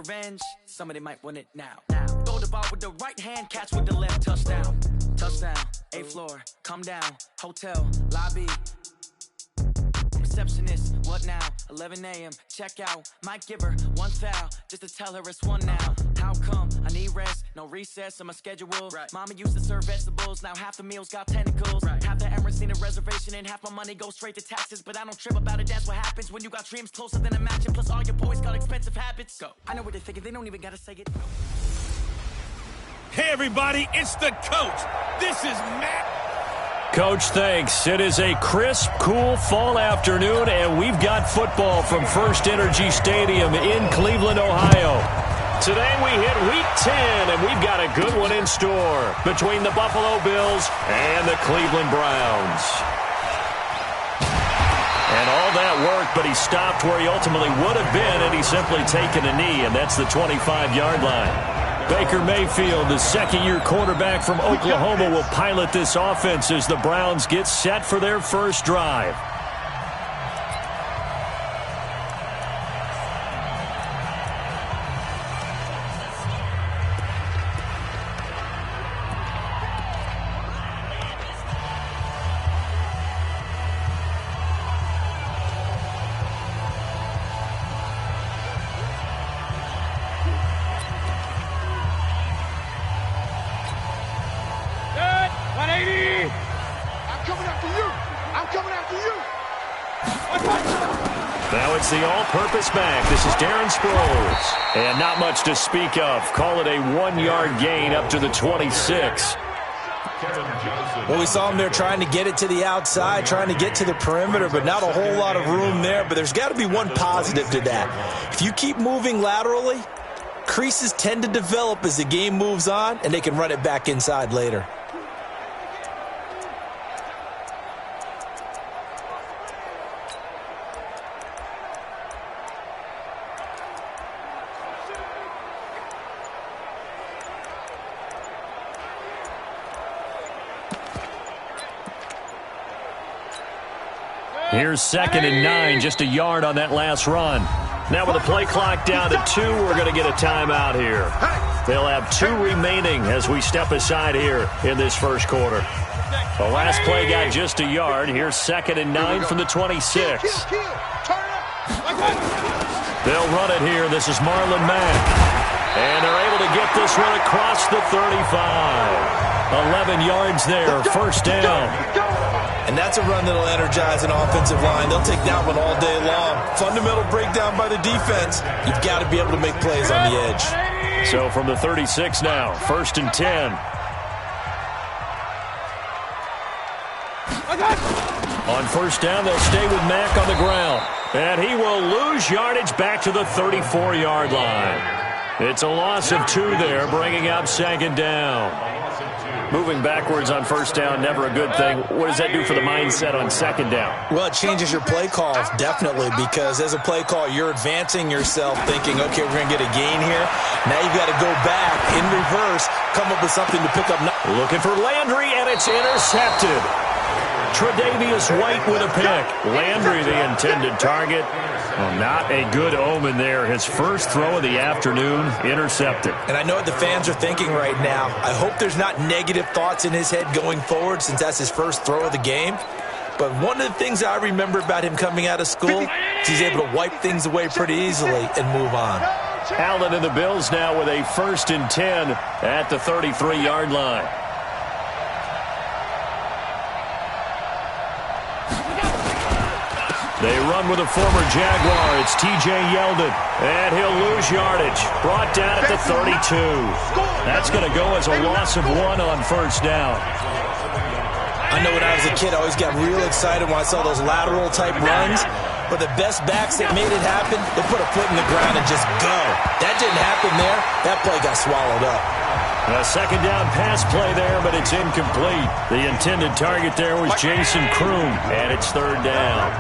revenge, somebody might win it now. Throw the ball with the right hand, catch with the left, touchdown. Touchdown, 8th floor, come down, hotel, lobby. Receptionist, what now? 11 a.m., check out. Might give her one foul, just to tell her it's one now. How come? I need rest, no recess in my schedule. Right. Mama used to serve vegetables, now half the meals got tentacles. Right. Half the Emirates need a reservation and half my money goes straight to taxes. But I don't trip about it, that's what happens when you got dreams closer than a matching. Plus all your boys got expensive habits. Go. I know what they're thinking, they don't even gotta say it. Hey everybody, it's the coach. This is Matt. Coach, thanks. It is a crisp, cool fall afternoon, and we've got football from First Energy Stadium in Cleveland, Ohio. Today we hit Week 10, and we've got a good one in store between the Buffalo Bills and the Cleveland Browns. And all that work, but he stopped where he ultimately would have been, and he's simply taken a knee, and that's the 25-yard line. Baker Mayfield, the second-year quarterback from Oklahoma, will pilot this offense as the Browns get set for their first drive. Now it's the all-purpose back. This is Darren Sproles. And not much to speak of. Call it a 1-yard gain up to the 26. Well, we saw him there trying to get it to the outside, trying to get to the perimeter, but not a whole lot of room there. But there's got to be one positive to that. If you keep moving laterally, creases tend to develop as the game moves on, and they can run it back inside later. Here's 2nd and 9, just a yard on that last run. Now with the play clock down to 2, we're going to get a timeout here. They'll have 2 remaining as we step aside here in this first quarter. The last play got just a yard. Here's 2nd and 9 from the 26. They'll run it here. This is Marlon Mack. And they're able to get this one across the 35. 11 yards there, first down. And that's a run that'll energize an offensive line. They'll take that one all day long. Fundamental breakdown by the defense. You've got to be able to make plays on the edge. So from the 36 now, 1st and 10. On first down, they'll stay with Mack on the ground. And he will lose yardage back to the 34-yard line. It's a loss of 2 there, bringing up 2nd down. Moving backwards on first down, never a good thing. What does that do for the mindset on 2nd down? Well, it changes your play call, definitely, because as a play call, you're advancing yourself thinking, okay, we're going to get a gain here. Now you've got to go back in reverse, come up with something to pick up. Looking for Landry, and it's intercepted. Tre'Davious White with a pick. Landry, the intended target. Well, not a good omen there. His first throw of the afternoon, intercepted. And I know what the fans are thinking right now. I hope there's not negative thoughts in his head going forward since that's his first throw of the game. But one of the things I remember about him coming out of school is he's able to wipe things away pretty easily and move on. Allen and the Bills now with a 1st and 10 at the 33-yard line. They run with a former Jaguar. It's T.J. Yeldon. And he'll lose yardage. Brought down at the 32. That's going to go as a loss of 1 on first down. I know when I was a kid, I always got real excited when I saw those lateral-type runs. But the best backs that made it happen, they put a foot in the ground and just go. That didn't happen there. That play got swallowed up. A 2nd down pass play there, but it's incomplete. The intended target there was Jason Kroom, and it's 3rd down.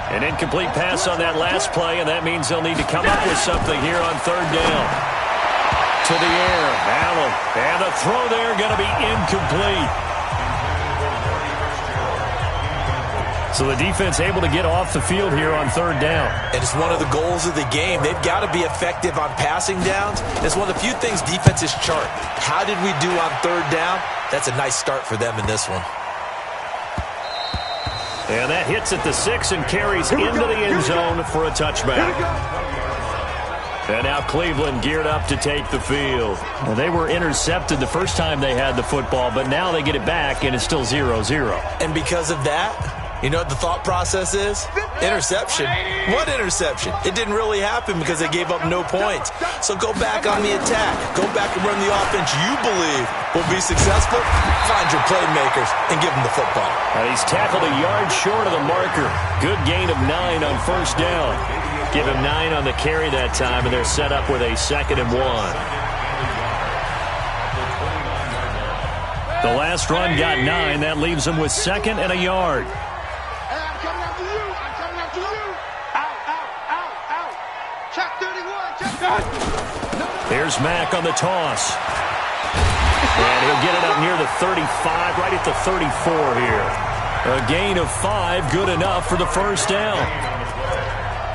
An incomplete pass on that last play, and that means they'll need to come up with something here on 3rd down. To the air, Allen. And the throw there going to be incomplete. So the defense able to get off the field here on third down. And it's one of the goals of the game. They've got to be effective on passing downs. It's one of the few things defenses chart. How did we do on third down? That's a nice start for them in this one. And that hits at the 6 and carries into the end zone for a touchback. And now Cleveland geared up to take the field. Well, they were intercepted the first time they had the football, but now they get it back, and it's still 0-0. And because of that, you know what the thought process is? Interception. What interception? It didn't really happen because they gave up no points. So go back on the attack. Go back and run the offense you believe will be successful. Find your playmakers and give them the football. He's tackled a yard short of the marker. Good gain of 9 on first down. Give him 9 on the carry that time, and they're set up with a 2nd and 1. The last run got 9. That leaves them with 2nd and a yard. Here's Mack on the toss. And he'll get it up near the 35, right at the 34 here. A gain of 5, good enough for the first down.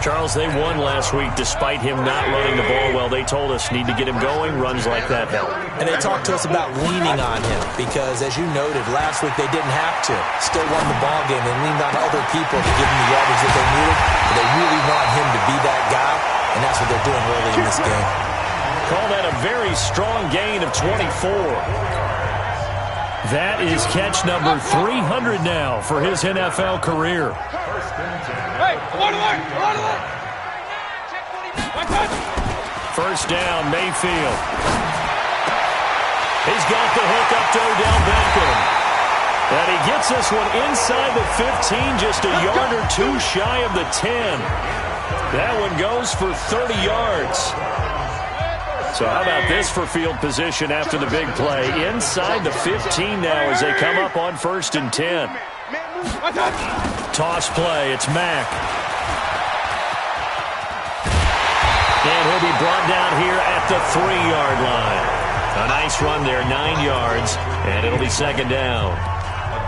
Charles, they won last week despite him not running the ball well. They told us need to get him going. Runs like that help. And they talked to us about leaning on him because, as you noted, last week they didn't have to. Still won the ball game. They leaned on other people to give them the yardage that they needed. But they really want him to be that guy, and that's what they're doing early in this game. Call that a very strong gain of 24. That is catch number 300 now for his NFL career. First down, Mayfield. He's got the hook up to Odell Beckham. And he gets this one inside the 15, just a yard or 2 shy of the 10. That one goes for 30 yards. So how about this for field position after the big play? Inside the 15 now as they come up on 1st and 10. Toss play, it's Mack. And he'll be brought down here at the 3-yard line. A nice run there, 9 yards, and it'll be 2nd down.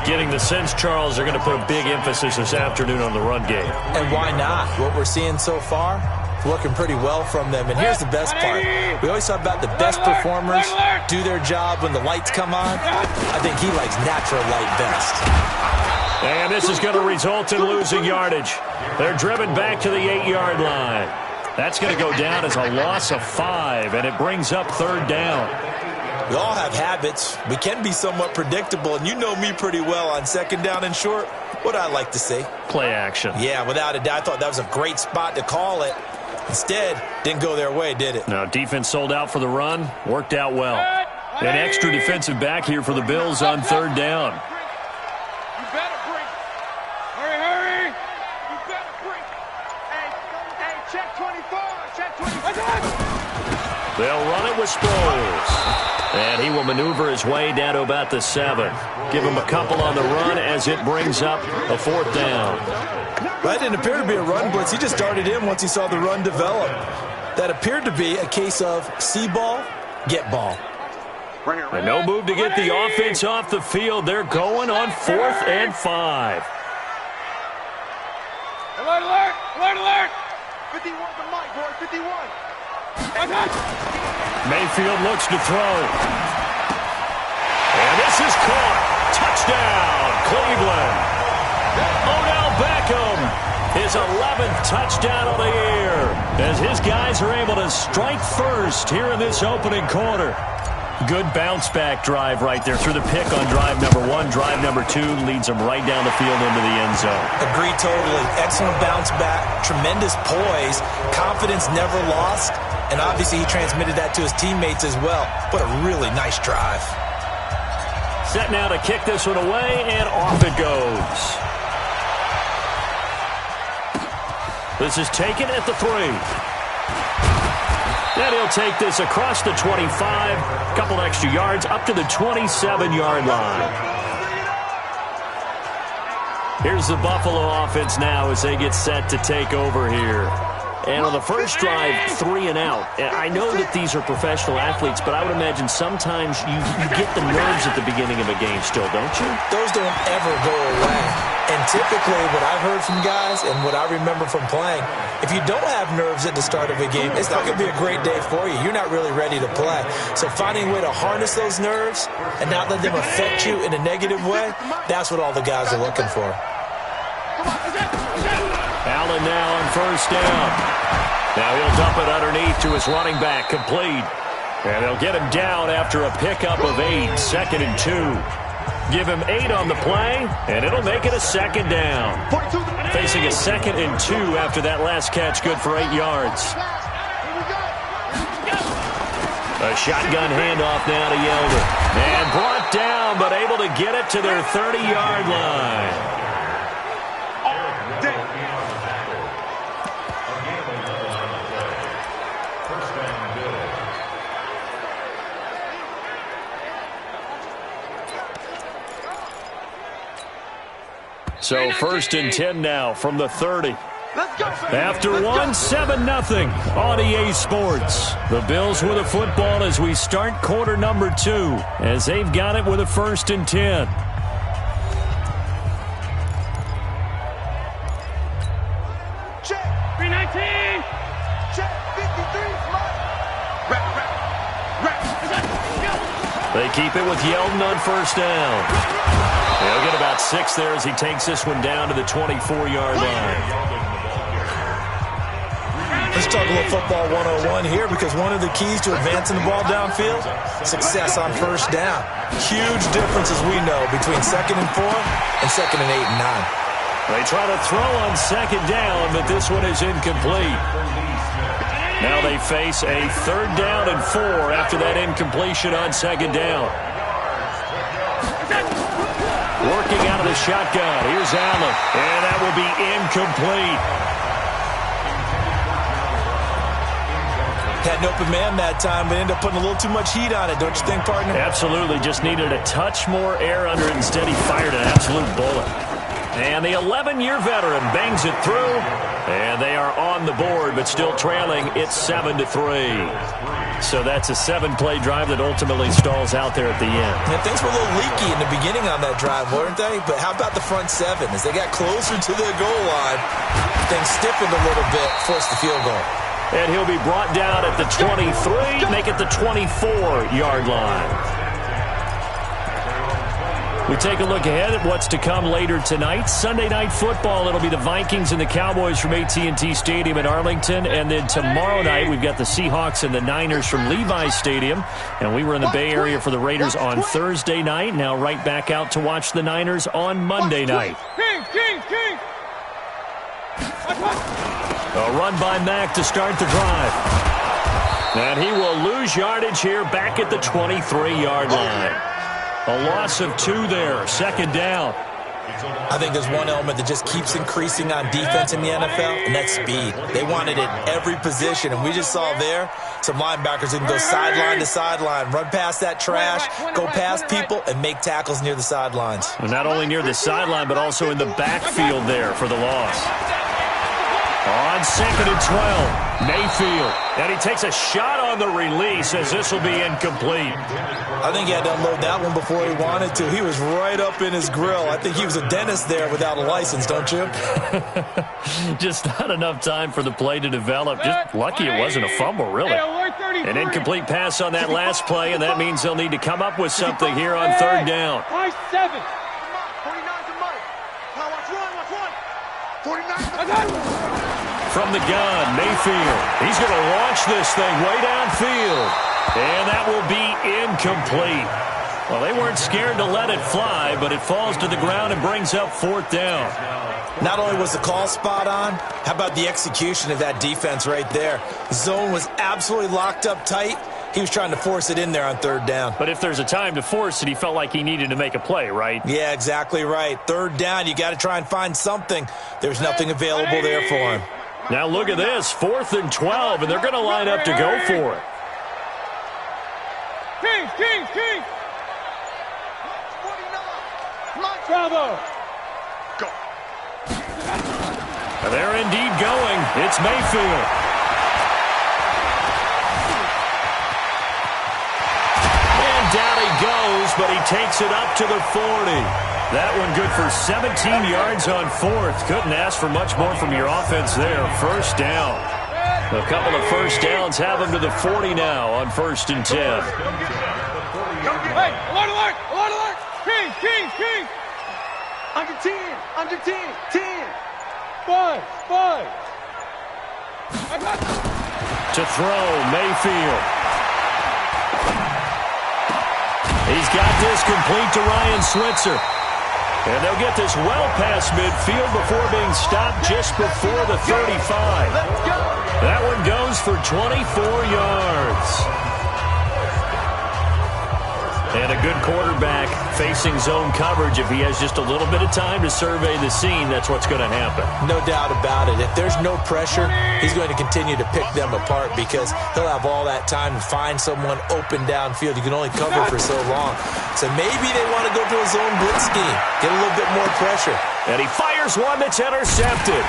Getting the sense, Charles, they're going to put a big emphasis this afternoon on the run game. And why not? What we're seeing so far, looking pretty well from them. And here's the best part. We always talk about the best performers do their job when the lights come on. I think he likes natural light best. And this is going to result in losing yardage. They're driven back to the 8-yard line. That's going to go down as a loss of 5, and it brings up 3rd down. We all have habits. We can be somewhat predictable, and you know me pretty well on 2nd down and short. What I like to say? Play action. Yeah, without a doubt. I thought that was a great spot to call it. Instead, didn't go their way, did it? No, defense sold out for the run. Worked out well. An extra defensive back here for the Bills on 3rd down. You better bring. Hurry. You better bring. Hey, check 24. Check 24. They'll run it with Sproles. And he will maneuver his way down to about the 7. Give him a couple on the run as it brings up a 4th down. That didn't appear to be a run blitz. He just darted in once he saw the run develop. That appeared to be a case of see ball, get ball. And no move to get the offense off the field. They're going on 4th and 5. Alert, alert, alert, alert. 51 to Mike, boy, 51. Mayfield looks to throw. And this is caught. Touchdown, Cleveland. Odell Beckham, his 11th touchdown of the year, as his guys are able to strike first here in this opening quarter. Good bounce-back drive right there through the pick on drive number 1. Drive number 2 leads them right down the field into the end zone. Agree totally. Excellent bounce-back, tremendous poise, confidence never lost, and obviously he transmitted that to his teammates as well. What a really nice drive. Set now to kick this one away, and off it goes. This is taken at the 3. Then he'll take this across the 25, a couple extra yards, up to the 27-yard line. Here's the Buffalo offense now as they get set to take over here. And on the first drive, 3 and out. And I know that these are professional athletes, but I would imagine sometimes you get the nerves at the beginning of a game still, don't you? Those don't ever go away. And typically what I've heard from guys and what I remember from playing, if you don't have nerves at the start of a game, it's not going to be a great day for you. You're not really ready to play. So finding a way to harness those nerves and not let them affect you in a negative way, that's what all the guys are looking for. Allen now on first down. Now he'll dump it underneath to his running back, complete. And they'll get him down after a pickup of 8, 2nd and 2. Give him 8 on the play, and it'll make it a 2nd down. Facing a 2nd and 2 after that last catch, good for 8 yards. A shotgun handoff now to Yeldon. And brought down, but able to get it to their 30-yard line. So 1st and 10 now from the 30. After 1, 7-0 on EA Sports. The Bills with a football as we start quarter number 2, as they've got it with a 1st and 10. Check. 319. Check. 53. They keep it with Yeldon on first down. He'll get about 6 there as he takes this one down to the 24-yard line. Let's talk a little football 101 here, because one of the keys to advancing the ball downfield, success on first down. Huge difference, as we know, between 2nd and 4 and 2nd and 8 and 9. They try to throw on 2nd down, but this one is incomplete. Now they face a 3rd down and 4 after that incompletion on 2nd down. Working out of the shotgun. Here's Allen. And that will be incomplete. Had an open man that time, but ended up putting a little too much heat on it, don't you think, partner? Absolutely. Just needed a touch more air under it. Instead, he fired an absolute bullet. And the 11-year veteran bangs it through. And they are on the board, but still trailing. It's 7-3. So that's a 7-play drive that ultimately stalls out there at the end. And things were a little leaky in the beginning on that drive, weren't they? But how about the front 7? As they got closer to the goal line, things stiffened a little bit, forced the field goal. And he'll be brought down at the 23, make it the 24-yard line. We take a look ahead at what's to come later tonight. Sunday Night Football, it'll be the Vikings and the Cowboys from AT&T Stadium in Arlington. And then tomorrow night, we've got the Seahawks and the Niners from Levi's Stadium. And we were in the Bay Area for the Raiders on Thursday night. Now right back out to watch the Niners on Monday night. King. A run by Mack to start the drive. And he will lose yardage here back at the 23-yard line. A loss of 2 there, 2nd down. I think there's one element that just keeps increasing on defense in the NFL, and that's speed. They want it at every position, and we just saw there some linebackers who can go sideline to sideline, run past that trash, go past people, and make tackles near the sidelines. And not only near the sideline, but also in the backfield there for the loss. On 2nd and 12, Mayfield. And he takes a shot on the release as this will be incomplete. I think he had to unload that one before he wanted to. He was right up in his grill. I think he was a dentist there without a license, don't you? Just not enough time for the play to develop. Just lucky it wasn't a fumble, really. An incomplete pass on that last play, and that means they'll need to come up with something here on 3rd down. 5-7. 49. From the gun, Mayfield. He's going to launch this thing way downfield. And that will be incomplete. Well, they weren't scared to let it fly, but it falls to the ground and brings up 4th down. Not only was the call spot on, how about the execution of that defense right there? The zone was absolutely locked up tight. He was trying to force it in there on 3rd down. But if there's a time to force it, he felt like he needed to make a play, right? Yeah, exactly right. 3rd down, you got to try and find something. There's nothing available there for him. Now look at this, 4th and 12, and they're going to line up to go for it. King. Bravo. Go. They're indeed going. It's Mayfield. And down he goes, but he takes it up to the 40. That one good for 17 yards on fourth. Couldn't ask for much more from your offense there. First down. A couple of first downs have them to the 40 now on 1st and 10. Hey, alert, alert, alert, alert! Kings! Under 10, under 10, 10. 5. I got it. To throw, Mayfield. He's got this complete to Ryan Switzer. And they'll get this well past midfield before being stopped just before the 35. That one goes for 24 yards. And a good quarterback facing zone coverage. If he has just a little bit of time to survey the scene, that's what's going to happen. No doubt about it. If there's no pressure, he's going to continue to pick them apart because he'll have all that time to find someone open downfield. You can only cover for so long. So maybe they want to go to a zone blitz scheme, get a little bit more pressure. And he fires one that's intercepted.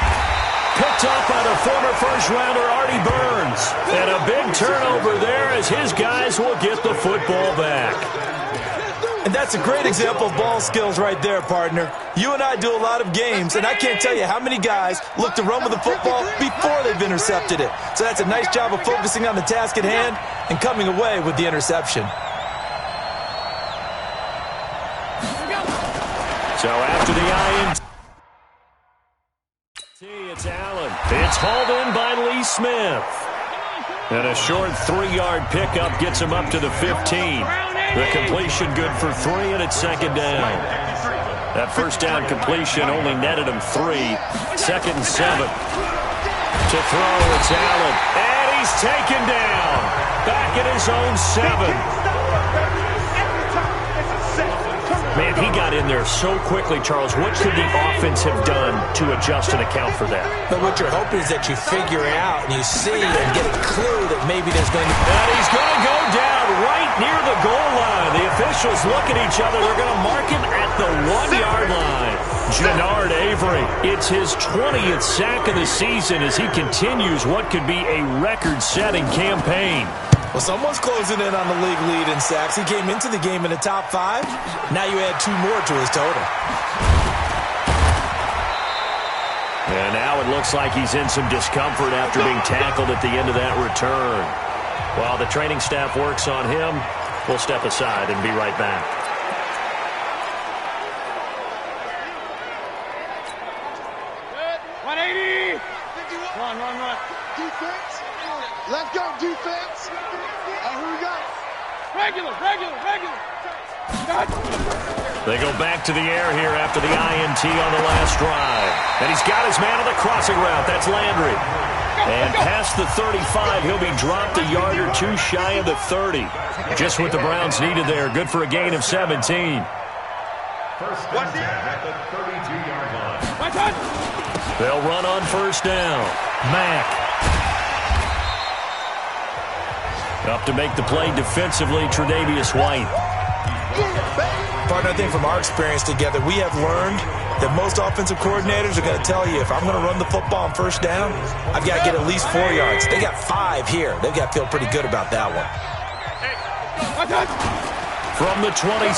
Picked up by the former first-rounder Artie Burns. And a big turnover there as his guys will get the football back. And that's a great example of ball skills right there, partner. You and I do a lot of games, and I can't tell you how many guys look to run with the football before they've intercepted it. So that's a nice job of focusing on the task at hand and coming away with the interception. So after the INT, it's Allen. It's hauled in by Lee Smith. And a short 3-yard pickup gets him up to the 15. The completion good for 3, and it's 2nd down. That first down completion only netted him 3. 2nd and 7. To throw, it's Allen. And he's taken down. Back at his own 7. Man, he got in there so quickly, Charles. What could the offense have done to adjust and account for that? But what you're hoping is that you figure out and you see and get a clue that maybe there's going to be... And he's going to go down right near the goal line. The officials look at each other. They're going to mark him at the 1-yard line. Jannard Avery, it's his 20th sack of the season as he continues what could be a record-setting campaign. Well, someone's closing in on the league lead in sacks. He came into the game in the top 5. Now you add 2 more to his total. And now it looks like he's in some discomfort after being tackled at the end of that return. While the training staff works on him, we'll step aside and be right back. Good. 180. Run. Defense. Let's go, defense. Here we go. Regular. They go back to the air here after the INT on the last drive. And he's got his man on the crossing route. That's Landry. And past the 35, he'll be dropped a yard or 2 shy of the 30. Just what the Browns needed there. Good for a gain of 17. First down at the 32-yard line. They'll run on first down. Mack. Up to make the play defensively, Tre'Davious White. Partner, I think from our experience together, we have learned that most offensive coordinators are going to tell you, if I'm going to run the football on first down, I've got to get at least 4 yards. They got 5 here. They've got to feel pretty good about that one. From the 27,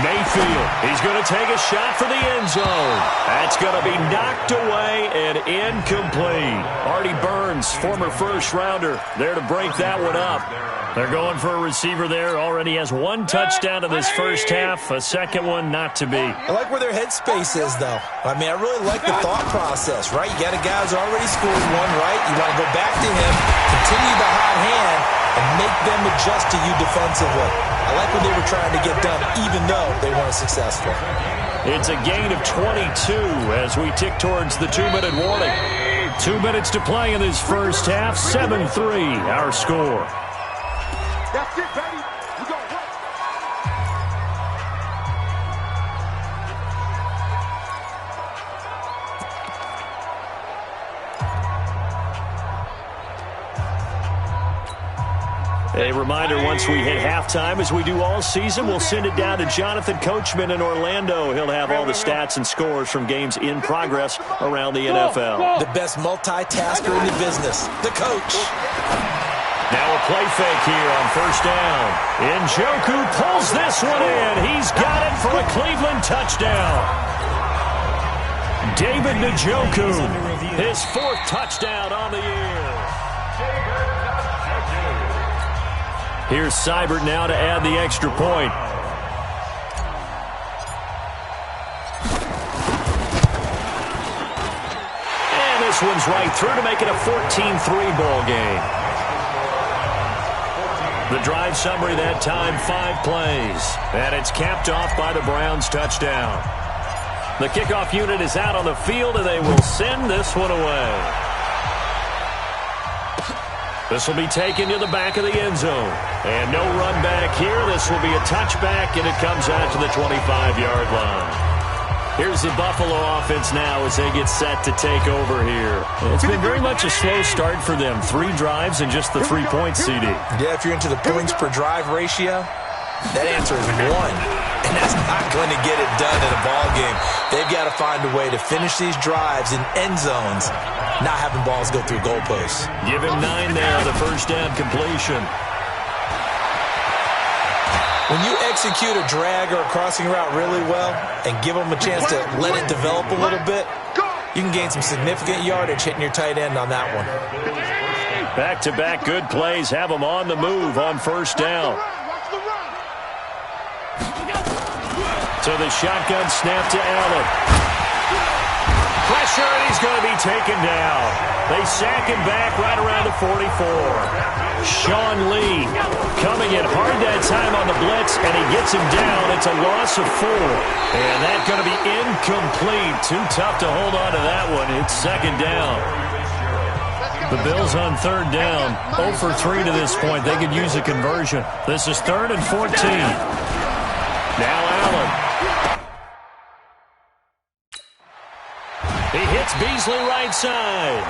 Mayfield. He's going to take a shot for the end zone. That's going to be knocked away and incomplete. Artie Burns, former first-rounder, there to break that one up. They're going for a receiver there. Already has 1 touchdown in this first half. A second one not to be. I like where their headspace is, though. I mean, I really like the thought process, right? You got a guy who's already scored 1, right? You want to go back to him, continue the hot hand, and make them adjust to you defensively. I like what they were trying to get done, even though they weren't successful. It's a gain of 22 as we tick towards the 2-minute warning. 2 minutes to play in this first half. 7-3, our score. That's it, baby. We're going to work. A reminder, once we hit halftime, as we do all season, we'll send it down to Jonathan Coachman in Orlando. He'll have all the stats and scores from games in progress around the NFL. The best multitasker in the business, the coach. Now a play fake here on first down. Njoku pulls this one in. He's got it for a Cleveland touchdown. David Njoku, his 4th touchdown on the year. Here's Seibert now to add the extra point. And this one's right through to make it a 14-3 ball game. The drive summary that time, 5 plays. And it's capped off by the Browns' touchdown. The kickoff unit is out on the field, and they will send this one away. This will be taken to the back of the end zone. And no run back here. This will be a touchback, and it comes out to the 25-yard line. Here's the Buffalo offense now as they get set to take over here. It's been very much a slow start for them. 3 drives and just the 3 points, CD. Yeah, if you're into the points per drive ratio, that answer is 1. And that's not going to get it done in a ball game. They've got to find a way to finish these drives in end zones, not having balls go through goalposts. Give him 9 there, the first down completion. When you execute a drag or a crossing route really well and give them a chance to let it develop a little bit, you can gain some significant yardage hitting your tight end on that one. Back-to-back good plays have them on the move on first down. So the shotgun snap to Allen. Pressure, and he's going to be taken down. They sack him back right around the 44. Sean Lee coming in hard that time on the blitz, and he gets him down. It's a loss of 4. And that's going to be incomplete. Too tough to hold on to that one. It's second down. The Bills on third down. 0 for 3 to this point. They could use a conversion. This is 3rd and 14. Now Allen. He hits Beasley right side.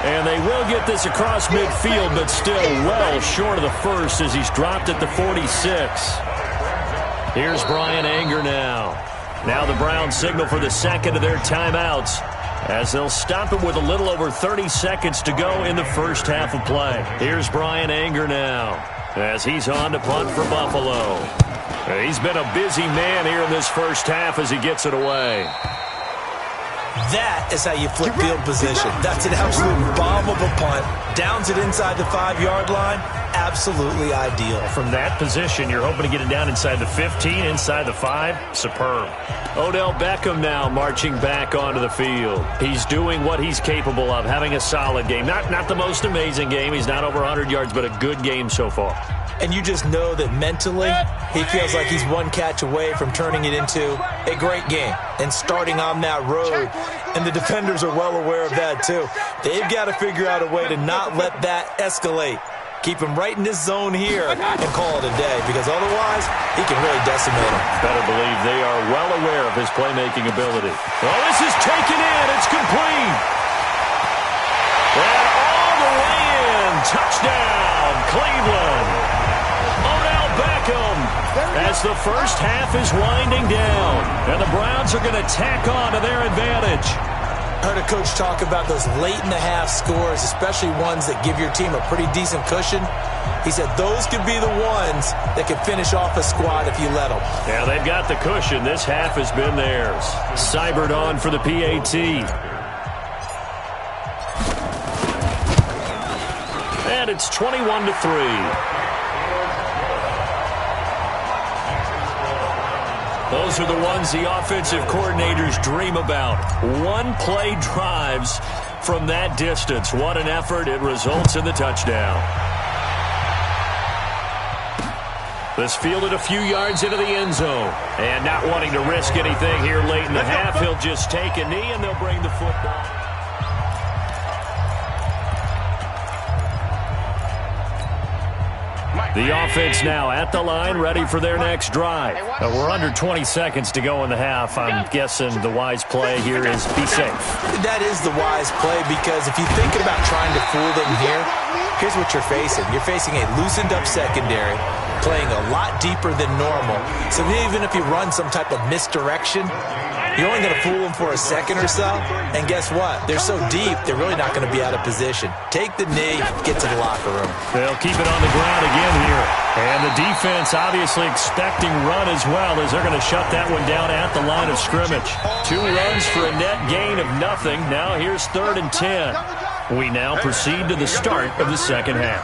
And they will get this across midfield, but still well short of the first as he's dropped at the 46. Here's Brian Anger now. Now the Browns signal for the second of their timeouts as they'll stop it with a little over 30 seconds to go in the first half of play. Here's Brian Anger now as he's on to punt for Buffalo. He's been a busy man here in this first half as he gets it away. That is how you flip field position. That's an absolute bomb of a punt. Downs it inside the 5-yard line. Absolutely ideal. From that position, you're hoping to get it down inside the 15, inside the 5. Superb. Odell Beckham now marching back onto the field. He's doing what he's capable of, having a solid game. Not the most amazing game. He's not over 100 yards, but a good game so far. And you just know that mentally, he feels like he's one catch away from turning it into a great game and starting on that road. And the defenders are well aware of that, too. They've got to figure out a way to not let that escalate. Keep him right in this zone here and call it a day, because otherwise, he can really decimate him. Better believe they are well aware of his playmaking ability. Oh, this is taken in. It's complete. And all the way in. Touchdown, Cleveland. Odell Beckham as the first half is winding down. And the Browns are going to tack on to their advantage. Heard a coach talk about those late-in-the-half scores, especially ones that give your team a pretty decent cushion. He said those could be the ones that could finish off a squad if you let them. Yeah, they've got the cushion. This half has been theirs. Seibert on for the PAT. And it's 21-3. Those are the ones the offensive coordinators dream about. One-play drives from that distance. What an effort. It results in the touchdown. This fielded a few yards into the end zone. And not wanting to risk anything here late in the half, he'll just take a knee and they'll bring the football. The offense now at the line, ready for their next drive. We're under 20 seconds to go in the half. I'm guessing the wise play here is be safe. That is the wise play, because if you're thinking about trying to fool them here, here's what you're facing. You're facing a loosened-up secondary, playing a lot deeper than normal. So even if you run some type of misdirection, You're only going to fool them for a second or so, and guess what? They're so deep, they're really not going to be out of position. Take the knee, get to the locker room. They'll keep it on the ground again here. And the defense obviously expecting run as well, as they're going to shut that one down at the line of scrimmage. 2 runs for a net gain of nothing. Now here's 3rd and 10. We now proceed to the start of the second half.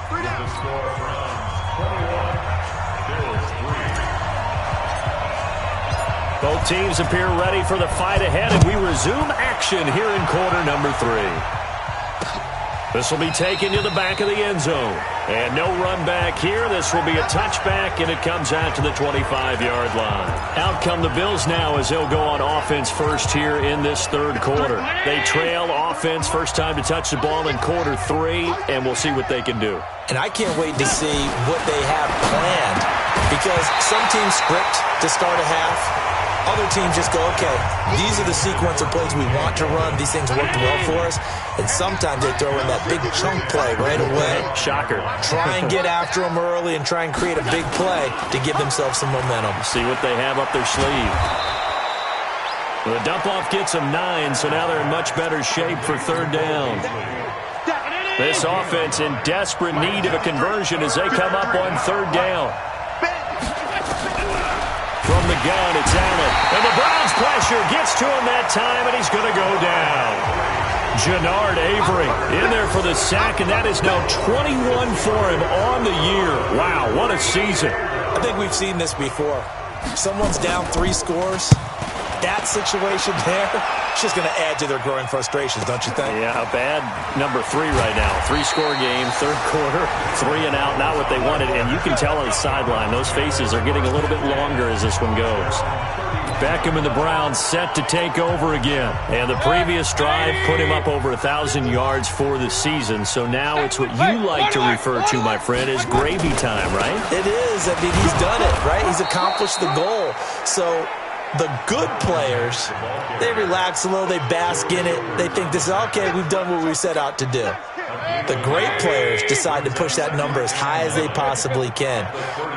Both teams appear ready for the fight ahead, and we resume action here in quarter number 3. This will be taken to the back of the end zone. And no run back here. This will be a touchback, and it comes out to the 25-yard line. Out come the Bills now as they'll go on offense first here in this 3rd quarter. They trail offense, first time to touch the ball in quarter 3, and we'll see what they can do. And I can't wait to see what they have planned, because some teams script to start a half. Other teams just go, okay, these are the sequence of plays we want to run. These things worked well for us. And sometimes they throw in that big chunk play right away. Shocker. Try and get after them early and try and create a big play to give themselves some momentum. See what they have up their sleeve. The dump-off gets them 9, so now they're in much better shape for 3rd down. This offense in desperate need of a conversion as they come up on 3rd down. From the gun, it's Allen. And the Browns' pressure gets to him that time, and he's going to go down. Jannard Avery in there for the sack, and that is now 21 for him on the year. Wow, what a season. I think we've seen this before. Someone's down 3 scores. That situation there, it's just going to add to their growing frustrations, don't you think? Yeah, a bad number 3 right now. 3-score game, 3rd quarter, 3 and out, not what they wanted. And you can tell on the sideline, those faces are getting a little bit longer as this one goes. Beckham and the Browns set to take over again. And the previous drive put him up over 1,000 yards for the season. So now it's what you like to refer to, my friend, as gravy time, right? It is. I mean, he's done it, right? He's accomplished the goal. So the good players, they relax a little, they bask in it. They think this is, okay, we've done what we set out to do. The great players decide to push that number as high as they possibly can.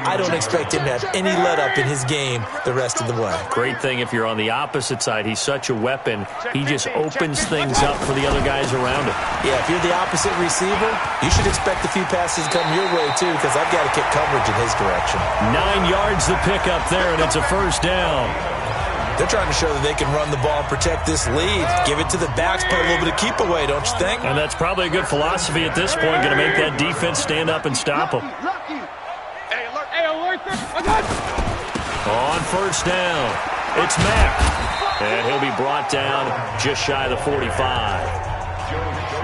I don't expect him to have any let-up in his game the rest of the way. Great thing if you're on the opposite side. He's such a weapon. He just opens things up for the other guys around him. Yeah, if you're the opposite receiver, you should expect a few passes to come your way, too, because I've got to kick coverage in his direction. 9 yards the pickup there, and it's a 1st down. They're trying to show that they can run the ball and protect this lead. Give it to the backs, play a little bit of keep away, don't you think? And that's probably a good philosophy at this point, going to make that defense stand up and stop them. On 1st down, it's Mack. And he'll be brought down just shy of the 45.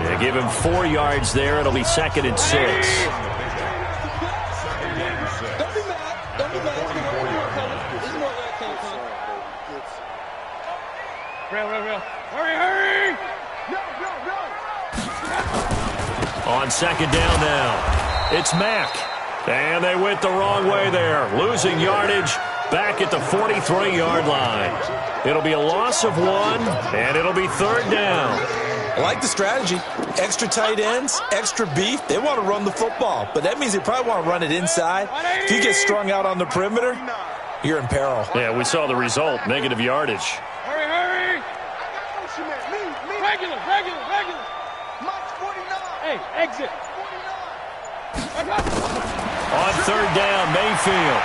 They give him 4 yards there. It'll be 2nd and 6. Hurry! On 2nd down now, it's Mack. And they went the wrong way there, losing yardage back at the 43-yard line. It'll be a loss of 1, and it'll be 3rd down. I like the strategy. Extra tight ends, extra beef. They want to run the football, but that means they probably want to run it inside. If you get strung out on the perimeter, you're in peril. Yeah, we saw the result, negative yardage. Hurry! Regular! Hey, exit! On 3rd down, Mayfield.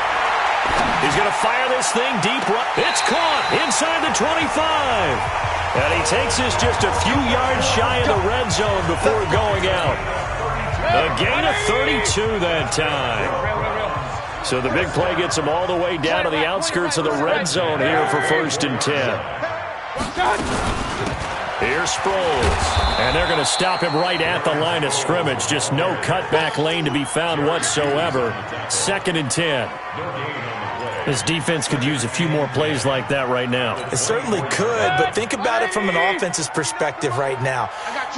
He's going to fire this thing deep right. It's caught inside the 25. And he takes us just a few yards shy of the red zone before going out. A gain of 32 that time. So the big play gets him all the way down to the outskirts of the red zone here for 1st and 10. Here's Sproles, and they're going to stop him right at the line of scrimmage. Just no cutback lane to be found whatsoever. 2nd and 10. This defense could use a few more plays like that right now. It certainly could, but think about it from an offense's perspective right now.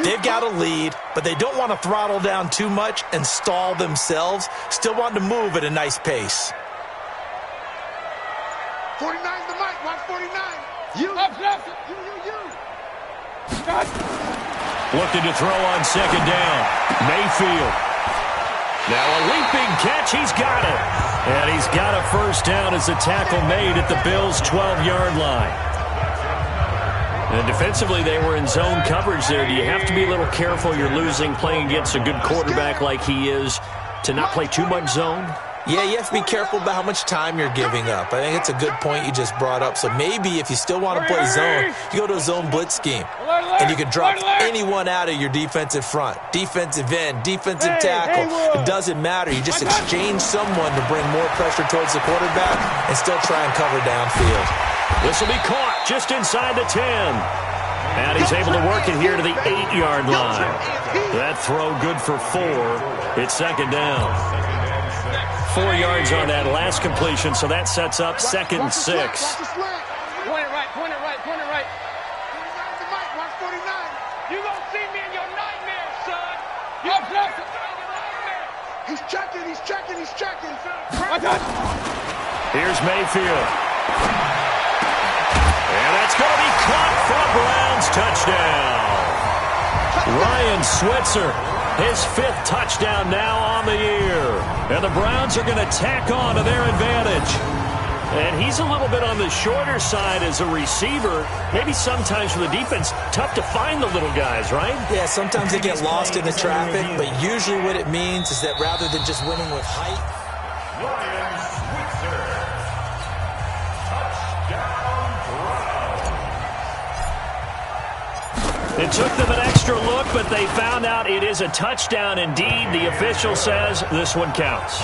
They've got a lead, but they don't want to throttle down too much and stall themselves. Still want to move at a nice pace. 49's the mic. Watch 49. You. Looking to throw on 2nd down. Mayfield. Now a leaping catch. He's got it. And he's got a 1st down as the tackle made at the Bills' 12-yard line. And defensively, they were in zone coverage there. Do you have to be a little careful? You're losing, playing against a good quarterback like he is, to not play too much zone? Yeah, you have to be careful about how much time you're giving up. I think it's a good point you just brought up. So maybe if you still want to play zone, you go to a zone blitz scheme. And you can drop anyone out of your defensive front. Defensive end, defensive tackle. It doesn't matter. You just exchange someone to bring more pressure towards the quarterback and still try and cover downfield. This will be caught just inside the 10. And he's able to work it here to the 8-yard line. That throw good for 4. It's second down. 4 yards on that last completion, so that sets up 2nd and 6. Point it right, point it right, point it right. Watch 49. You gonna see me in your nightmare, son. You're blessed in your nightmare. He's checking, he's checking, he's checking. Here's Mayfield. And that's going to be caught for a Browns touchdown. Ryan Switzer, his 5th touchdown now on the year. And the Browns are going to tack on to their advantage. And he's a little bit on the shorter side as a receiver. Maybe sometimes for the defense, tough to find the little guys, right? Yeah, sometimes they get lost in the traffic, but usually what it means is that rather than just winning with height, Ryan Switzer. Touchdown, Browns. It took them an extra look, but they found out it is a touchdown indeed. The official says this one counts.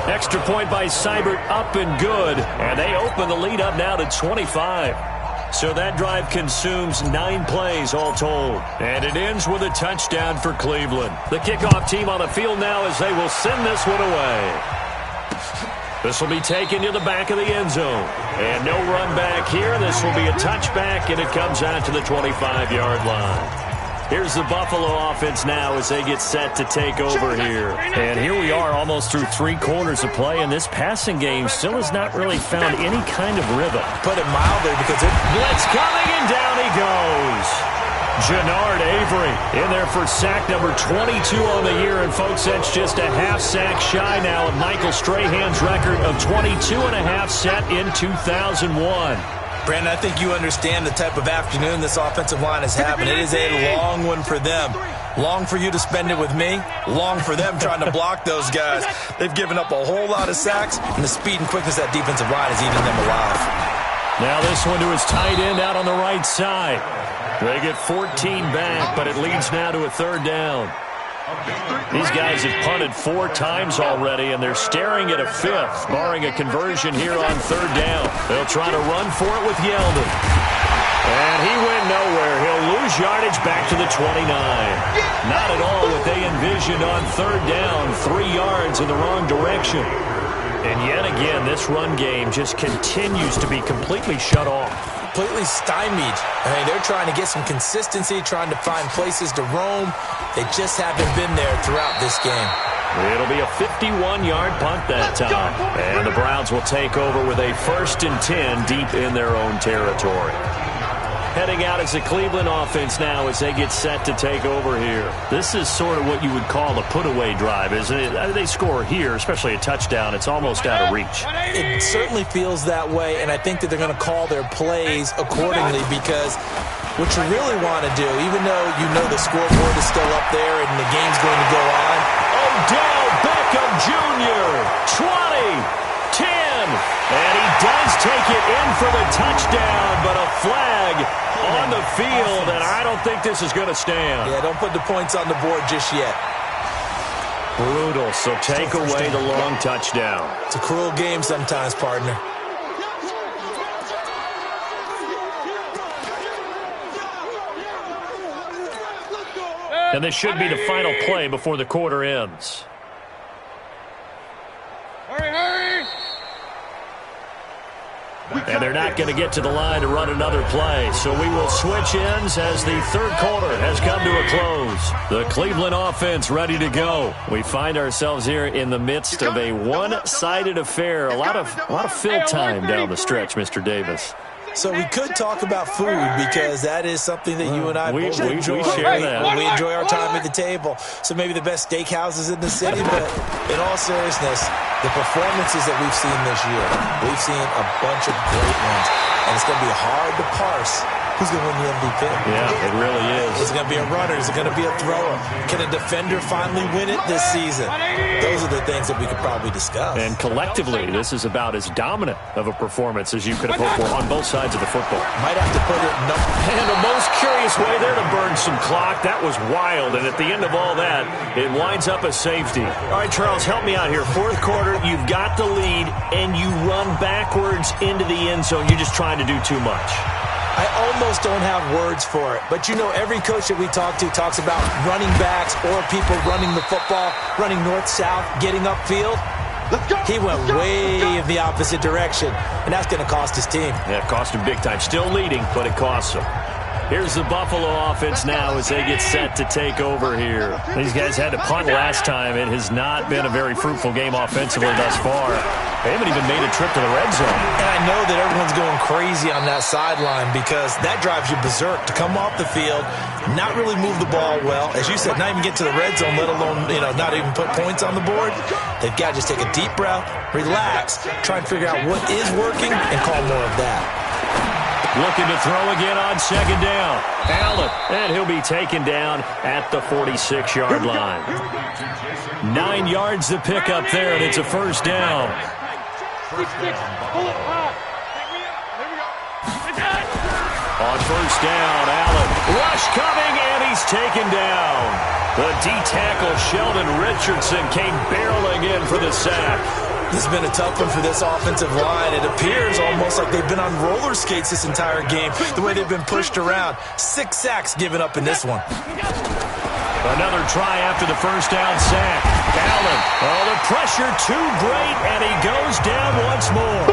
Extra point by Seibert, up and good. And they open the lead up now to 25. So that drive consumes 9 plays all told. And it ends with a touchdown for Cleveland. The kickoff team on the field now as they will send this one away. This will be taken to the back of the end zone. And no run back here. This will be a touchback, and it comes out to the 25-yard line. Here's the Buffalo offense now as they get set to take over here. And here we are almost through 3 quarters of play, and this passing game still has not really found any kind of rhythm. put it mildly, because it... Blitz coming, and down he goes. Jannard Avery in there for sack number 22 on the year. And, folks, that's just a half sack shy now of Michael Strahan's record of 22.5 set in 2001. Brandon, I think you understand the type of afternoon this offensive line is having. It is a long one for them. Long for you to spend it with me. Long for them trying to block those guys. They've given up a whole lot of sacks, and the speed and quickness of that defensive line is eating them alive. Now this one to his tight end out on the right side. They get 14 back, but it leads now to a 3rd down. These guys have punted 4 times already, and they're staring at a 5th, barring a conversion here on 3rd down. They'll try to run for it with Yeldon. And he went nowhere. He'll lose yardage back to the 29. Not at all what they envisioned on 3rd down, 3 yards in the wrong direction. And yet again, this run game just continues to be completely shut off. Completely stymied. I mean, they're trying to get some consistency, trying to find places to roam. They just haven't been there throughout this game. It'll be a 51-yard punt that time. And the Browns will take over with a 1st and 10 deep in their own territory. Heading out as the Cleveland offense now as they get set to take over here. This is sort of what you would call a put-away drive, isn't it? They score here, especially a touchdown. It's almost out of reach. It certainly feels that way, and I think that they're going to call their plays accordingly, because what you really want to do, even though you know the scoreboard is still up there and the game's going to go on. Odell Beckham Jr., 20. 10, and he does take it in for the touchdown, but a flag on the field, and I don't think this is going to stand. Yeah, don't put the points on the board just yet. Brutal, so take away the long touchdown. It's a cruel game sometimes, partner. And this should be the final play before the quarter ends. Hurry! And they're not going to get to the line to run another play. So we will switch ends as the 3rd quarter has come to a close. The Cleveland offense ready to go. We find ourselves here in the midst of a one-sided affair. A lot of fill time down the stretch, Mr. Davis. So we could talk about food, because that is something that you and I both enjoy. We share that. We enjoy our time at the table. So maybe the best steakhouses in the city, but in all seriousness, the performances that we've seen this year, we've seen a bunch of great ones. And it's going to be hard to parse who's going to win the MVP? Yeah, it really is. Is it going to be a runner? Is it going to be a thrower? Can a defender finally win it this season? Those are the things that we could probably discuss. And collectively, this is about as dominant of a performance as you could have hoped for on both sides of the football. Might have to put it in And the most curious way there to burn some clock. That was wild. And at the end of all that, it winds up a safety. All right, Charles, help me out here. Fourth quarter, you've got the lead, and you run backwards into the end zone. You're just trying to do too much. I almost don't have words for it. But, you know, every coach that we talk to talks about running backs or people running the football, running north-south, getting upfield. He went way in the opposite direction, and that's going to cost his team. Yeah, it cost him big time. Still leading, but it costs him. Here's the Buffalo offense now as they get set to take over here. These guys had to punt last time. It has not been a very fruitful game offensively thus far. They haven't even made a trip to the red zone. And I know that everyone's going crazy on that sideline because that drives you berserk to come off the field, not really move the ball well. As you said, not even get to the red zone, let alone, not even put points on the board. They've got to just take a deep breath, relax, try and figure out what is working, and call more of that. Looking to throw again on second down. Allen, and he'll be taken down at the 46-yard line. 9 yards to pick up there, and it's a first down. On first down, Allen. Rush coming, and he's taken down. The D-tackle Sheldon Richardson came barreling in for the sack. This has been a tough one for this offensive line. It appears almost like they've been on roller skates this entire game, the way they've been pushed around. 6 sacks given up in this one. Another try after the first down sack. Allen, the pressure too great, and he goes down once more.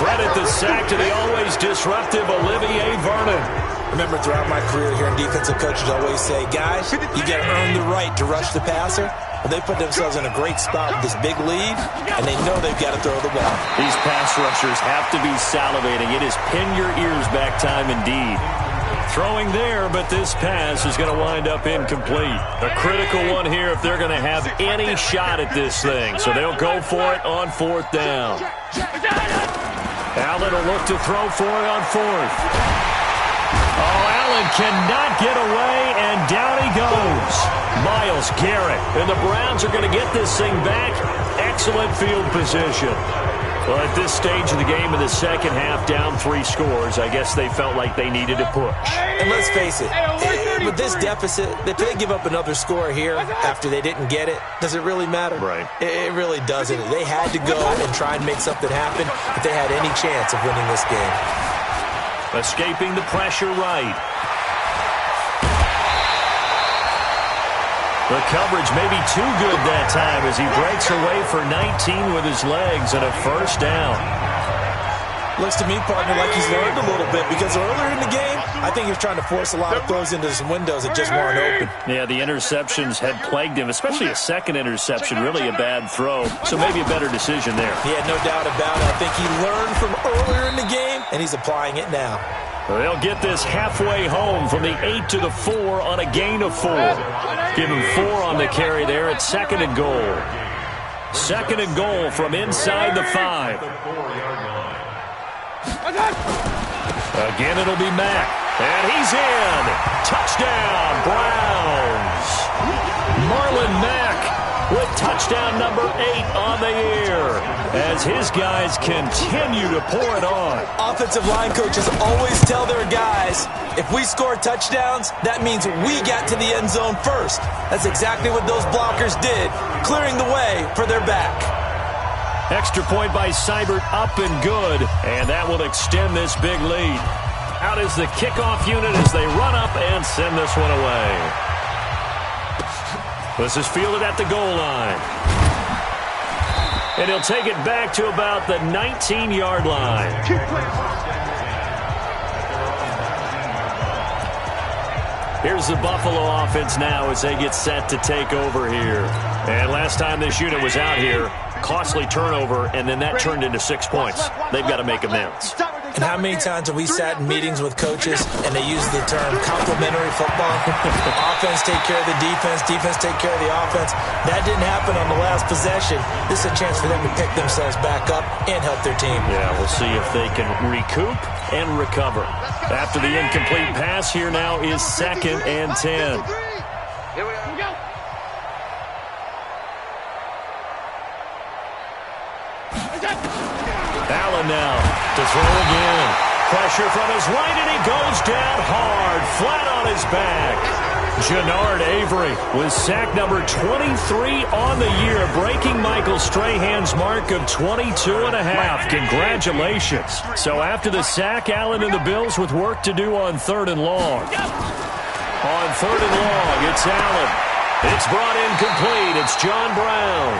Credit the sack to the always disruptive Olivier Vernon. Remember, throughout my career here in defensive coaches always say, guys, you got to earn the right to rush the passer. Well, they put themselves in a great spot with this big lead, and they know they've got to throw the ball. These pass rushers have to be salivating. It is pin your ears back time indeed. Throwing there, but this pass is going to wind up incomplete. A critical one here if they're going to have any shot at this thing. So they'll go for it on fourth down. Allen will look to throw for it on fourth. Allen cannot get away, and down he goes. Myles Garrett, and the Browns are going to get this thing back. Excellent field position. Well, at this stage of the game in the second half, down 3 scores, I guess they felt like they needed to push. And let's face it, with this deficit, if they give up another score here after they didn't get it, does it really matter? Right. It really doesn't. They had to go and try and make something happen if they had any chance of winning this game. Escaping the pressure right. The coverage may be too good that time as he breaks away for 19 with his legs and a first down. Looks to me, partner, like he's learned a little bit because earlier in the game, I think he was trying to force a lot of throws into some windows that just weren't open. Yeah, the interceptions had plagued him, especially a second interception, really a bad throw. So maybe a better decision there. Yeah, no doubt about it. I think he learned from earlier in the game, and he's applying it now. They'll get this halfway home from the 8 to the 4 on a gain of 4. Give him 4 on the carry there at second and goal. Second and goal from inside the 5. Again, it'll be Mack. And he's in. Touchdown, Browns. Marlon Mack with touchdown number 8 on the year as his guys continue to pour it on. Offensive line coaches always tell their guys, if we score touchdowns, that means we got to the end zone first. That's exactly what those blockers did, clearing the way for their back. Extra point by Seibert, up and good, and that will extend this big lead. Out is the kickoff unit as they run up and send this one away. This is fielded at the goal line. And he'll take it back to about the 19-yard line. Here's the Buffalo offense now as they get set to take over here. And last time this unit was out here, costly turnover, and then that turned into 6 points. They've got to make amends. And how many times have we sat in meetings with coaches and they use the term complementary football? Offense take care of the defense, defense take care of the offense. That didn't happen on the last possession. This is a chance for them to pick themselves back up and help their team. Yeah, we'll see if they can recoup and recover. After the incomplete pass, here now is 2nd and 10. Here we go. Allen now to throw again. Pressure from his right, and he goes down hard, flat on his back. Jannard Avery with sack number 23 on the year, breaking Michael Strahan's mark of 22.5. Congratulations. So after the sack, Allen and the Bills with work to do on 3rd and long. On 3rd and long, it's Allen. It's brought in complete. It's John Brown.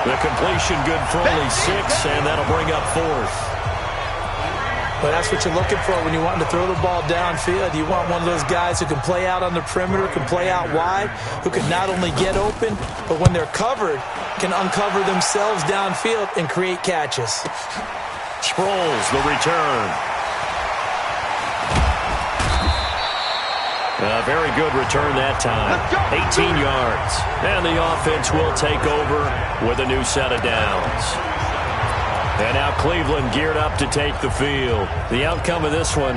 The completion good for only 6, and that'll bring up 4th. But that's what you're looking for when you want to throw the ball downfield. You want one of those guys who can play out on the perimeter, can play out wide, who can not only get open, but when they're covered, can uncover themselves downfield and create catches. Sproles, the return. A very good return that time. 18 yards. And the offense will take over with a new set of downs. And now Cleveland geared up to take the field. The outcome of this one,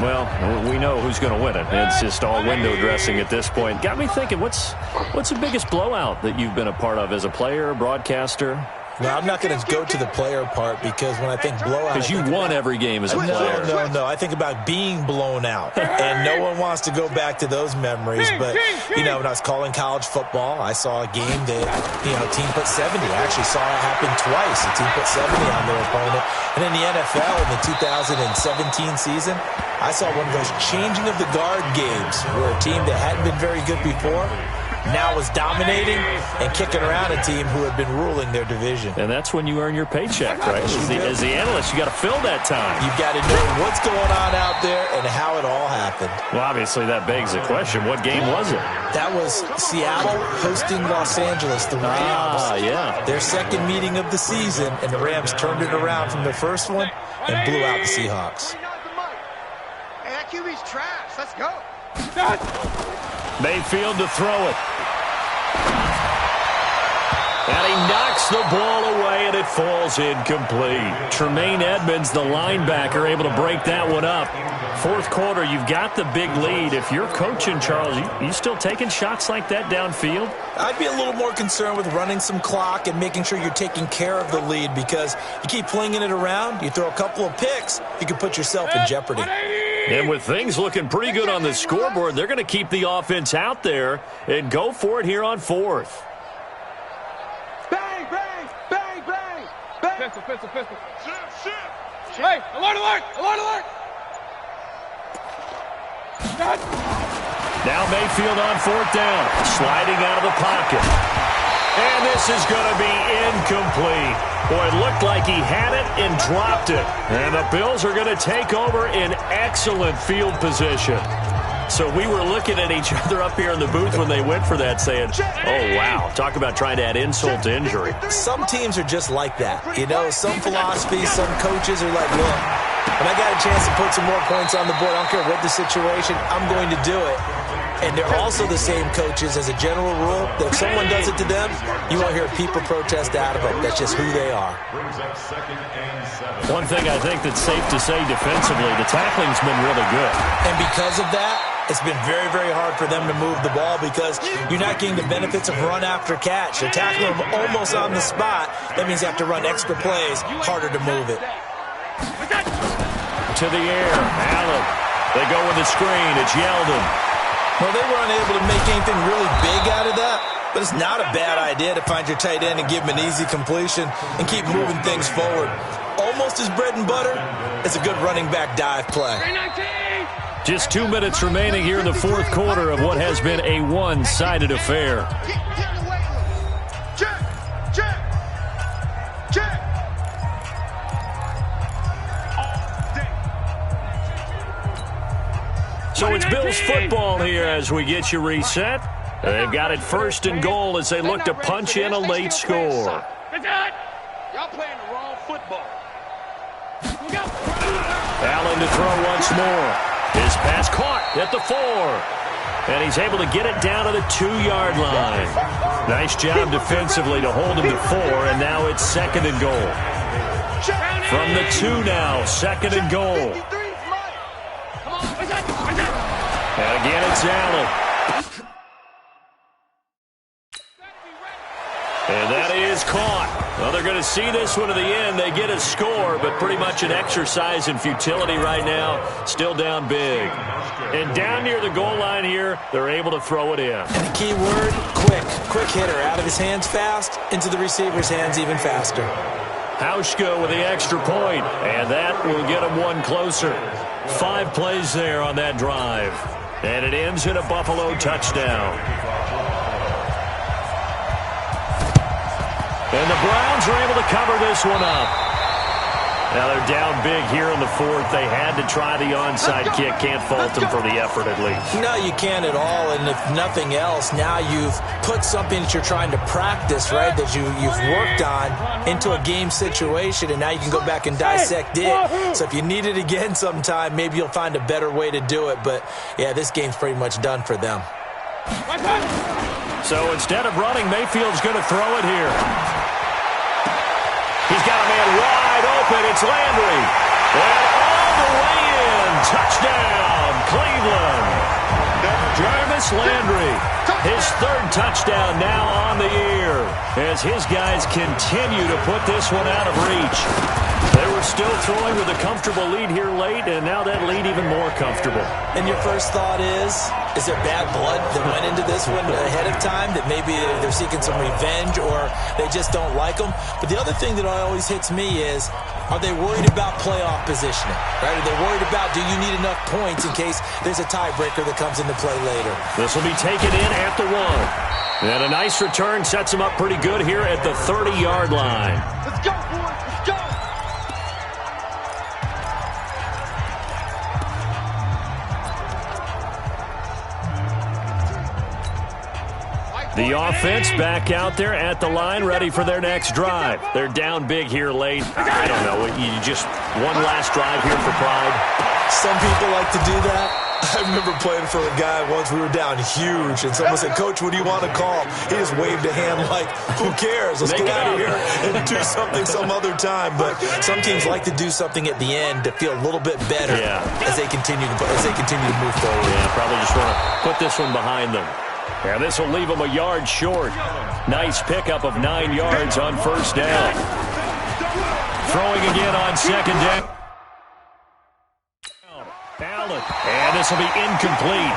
well, we know who's going to win it. It's just all window dressing at this point. Got me thinking, what's the biggest blowout that you've been a part of as a player, broadcaster? No, I'm not going to go to the player part because when I think blowout... Because you won every game as a player. No. I think about being blown out. And no one wants to go back to those memories. But, when I was calling college football, I saw a game that, a team put 70. I actually saw it happen twice. A team put 70 on their opponent. And in the NFL, in the 2017 season, I saw one of those changing of the guard games where a team that hadn't been very good before now was dominating and kicking around a team who had been ruling their division. And that's when you earn your paycheck, right? As the analyst, you got to fill that time. You've got to know what's going on out there and how it all happened. Well, obviously, that begs the question, what game was it? That was Seattle hosting Los Angeles, the Rams. Yeah. Their second meeting of the season, and the Rams turned it around from their first one and blew out the Seahawks. Hey, that QB's trash. Let's go. Mayfield to throw it. And he knocks the ball away, and it falls incomplete. Tremaine Edmonds, the linebacker, able to break that one up. Fourth quarter, you've got the big lead. If you're coaching, Charles, you still taking shots like that downfield? I'd be a little more concerned with running some clock and making sure you're taking care of the lead because you keep flinging it around, you throw a couple of picks, you can put yourself in jeopardy. And with things looking pretty good on the scoreboard, they're going to keep the offense out there and go for it here on 4th. Bang, bang, bang, bang, bang. Pistol. Shit. Hey, alert. Now Mayfield on 4th down, sliding out of the pocket. And this is going to be incomplete. Boy, it looked like he had it and dropped it. And the Bills are going to take over in excellent field position. So we were looking at each other up here in the booth when they went for that saying, oh, wow, talk about trying to add insult to injury. Some teams are just like that. Some philosophies, some coaches are like, look, when I got a chance to put some more points on the board, I don't care what the situation, I'm going to do it. And they're also the same coaches as a general rule that if someone does it to them, you won't hear people protest out of it. That's just who they are. One thing I think that's safe to say defensively, the tackling's been really good. And because of that, it's been very, very hard for them to move the ball because you're not getting the benefits of run after catch. They're tackling them almost on the spot. That means you have to run extra plays, harder to move it. To the air, Allen. They go with the screen. It's Yeldon. Well, they weren't able to make anything really big out of that, but it's not a bad idea to find your tight end and give him an easy completion and keep moving things forward. Almost as bread and butter as a good running back dive play. Just 2 minutes remaining here in the fourth quarter of what has been a one-sided affair. So it's Bills football here as we get you reset. They've got it 1st and goal as they look to punch in a late score. Y'all playing the wrong football. Allen to throw once more. His pass caught at the 4. And he's able to get it down to the 2-yard line. Nice job defensively to hold him to 4, and now it's 2nd and goal. From the 2 now, 2nd and goal. Again, it's Allen. And that is caught. Well, they're going to see this one to the end. They get a score, but pretty much an exercise in futility right now. Still down big. And down near the goal line here, they're able to throw it in. And the key word, quick. Quick hitter. Out of his hands fast, into the receiver's hands even faster. Hauschka with the extra point, and that will get him one closer. 5 plays there on that drive. And it ends in a Buffalo touchdown. And the Browns are able to cover this one up. Now they're down big here in the 4th. They had to try the onside kick. Can't fault them for the effort at least. No, you can't at all. And if nothing else, now you've put something that you're trying to practice, right, that you've worked on into a game situation, and now you can go back and dissect it. So if you need it again sometime, maybe you'll find a better way to do it. But, yeah, this game's pretty much done for them. So instead of running, Mayfield's going to throw it here. He's got a man wide open. It's Landry. And all the way in. Touchdown, Cleveland. Jarvis Landry, his 3rd touchdown now on the year as his guys continue to put this one out of reach. They were still throwing with a comfortable lead here late, and now that lead even more comfortable. And your first thought is there bad blood that went into this one ahead of time, that maybe they're seeking some revenge or they just don't like them? But the other thing that always hits me is, are they worried about playoff positioning? Right? Are they worried about, do you need enough points in case there's a tiebreaker that comes into play later? This will be taken in at the 1. And a nice return sets him up pretty good here at the 30-yard line. Let's go, boys. Let's go. The offense back out there at the line, ready for their next drive. They're down big here late. I don't know. You just one last drive here for pride. Some people like to do that. I remember playing for a guy once. We were down huge, and someone said, "Coach, what do you want to call?" He just waved a hand like, "Who cares? Let's get out of here and do something some other time." But some teams like to do something at the end to feel a little bit better as they continue to move forward. Yeah, probably just want to put this one behind them. And this will leave them a yard short. Nice pickup of 9 yards on first down. Throwing again on second down. Allen. And this will be incomplete.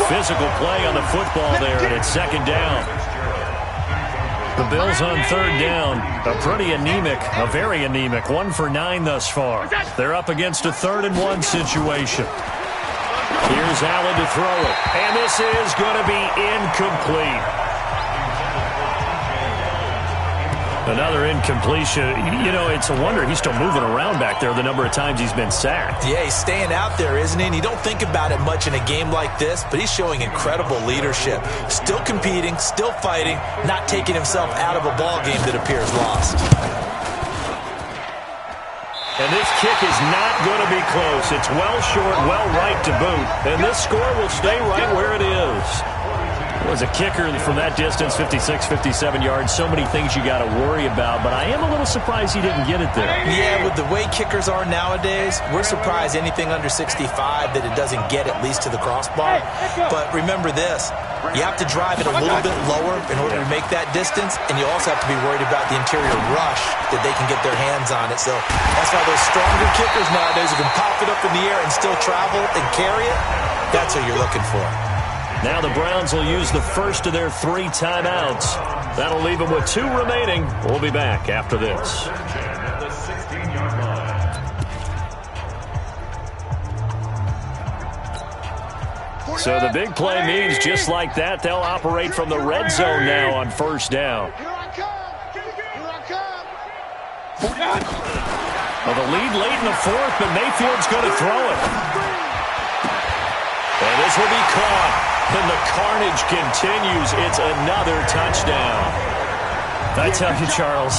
Physical play on the football there, and it's second down. The Bills on third down. A very anemic 1 for 9 thus far. They're up against a 3rd and 1 situation. Here's Allen to throw it. And this is going to be incomplete. Another incompletion. You know, it's a wonder he's still moving around back there the number of times he's been sacked. Yeah, he's staying out there, isn't he? And you don't think about it much in a game like this, but he's showing incredible leadership. Still competing, still fighting, not taking himself out of a ball game that appears lost. And this kick is not going to be close. It's well short, well right to boot. And this score will stay right where it is. Was a kicker from that distance, 56, 57 yards. So many things you got to worry about, but I am a little surprised he didn't get it there. Yeah, with the way kickers are nowadays, we're surprised anything under 65 that it doesn't get at least to the crossbar. But remember this, you have to drive it a little bit lower in order to make that distance, and you also have to be worried about the interior rush that they can get their hands on it. So that's why those stronger kickers nowadays who can pop it up in the air and still travel and carry it, that's what you're looking for. Now the Browns will use the first of their 3 timeouts. That'll leave them with 2 remaining. We'll be back after this. So the big play means just like that, they'll operate from the red zone now on first down. Here I come. Here I come. Well, the lead late in the 4th, but Mayfield's going to throw it. And this will be caught. And the carnage continues. It's another touchdown. I tell you, Charles,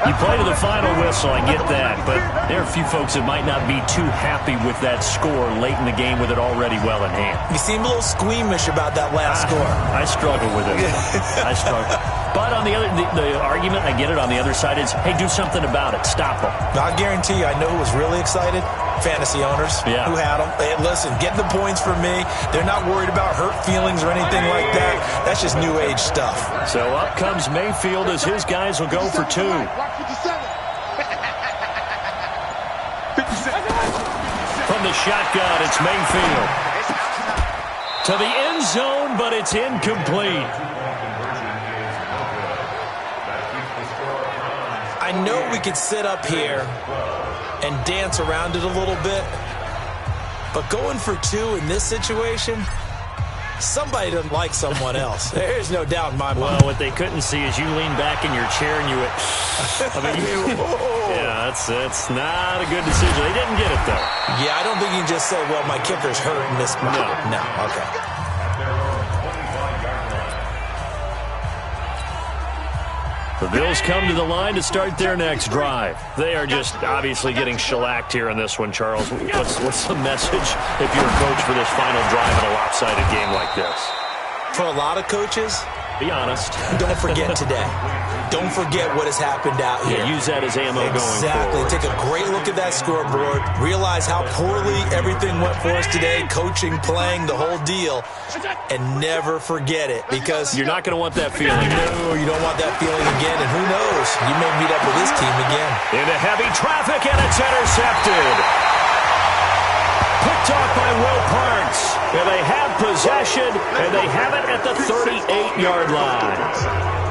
you play to the final whistle, I get that, but there are a few folks that might not be too happy with that score late in the game with it already well in hand. You seem a little squeamish about that last score. I struggle with it. I struggle. But on the argument, I get it, on the other side is, hey, do something about it. Stop them. I guarantee you, I know who was really excited. Fantasy owners who had them. Hey, listen, getting the points for me. They're not worried about hurt feelings or anything like that. That's just new age stuff. So up comes Mayfield as his guys will go for 2. From the shotgun, it's Mayfield. To the end zone, but it's incomplete. I know we could sit up here and dance around it a little bit, but going for 2 in this situation, somebody doesn't like someone else. There's no doubt in my mind. Well, what they couldn't see is you leaned back in your chair and you went, yeah, that's not a good decision. They didn't get it, though. Yeah, I don't think you can just say, well, my kicker's hurt in this spot. No, okay. The Bills come to the line to start their next drive. They are just obviously getting shellacked here in this one, Charles. What's the message if you're a coach for this final drive in a lopsided game like this? For a lot of coaches, be honest. Don't forget today. Don't forget what has happened out here. Yeah, use that as ammo going forward. Exactly. Take a great look at that scoreboard. Realize how poorly everything went for us today, coaching, playing, the whole deal. And never forget it, because you're not going to want that feeling. No, you don't want that feeling again. And who knows? You may meet up with this team again. Into heavy traffic, and it's intercepted. Picked off by Will Parks. And they have possession, and they have it at the 38-yard line.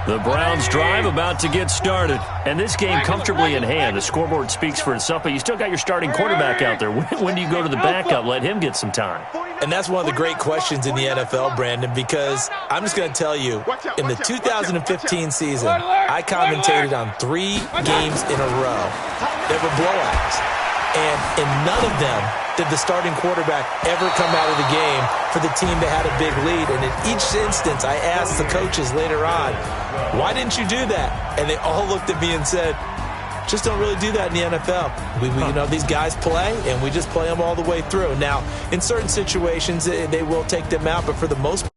The Browns drive about to get started. And this game comfortably in hand. The scoreboard speaks for itself, but you still got your starting quarterback out there. When do you go to the backup? Let him get some time. And that's one of the great questions in the NFL, Brandon, because I'm just going to tell you, in the 2015 season, I commentated on 3 games in a row. They were blowouts. And in none of them did the starting quarterback ever come out of the game for the team that had a big lead. And in each instance, I asked the coaches later on, why didn't you do that? And they all looked at me and said, just don't really do that in the NFL. You know, these guys play, and we just play them all the way through. Now, in certain situations, they will take them out, but for the most part,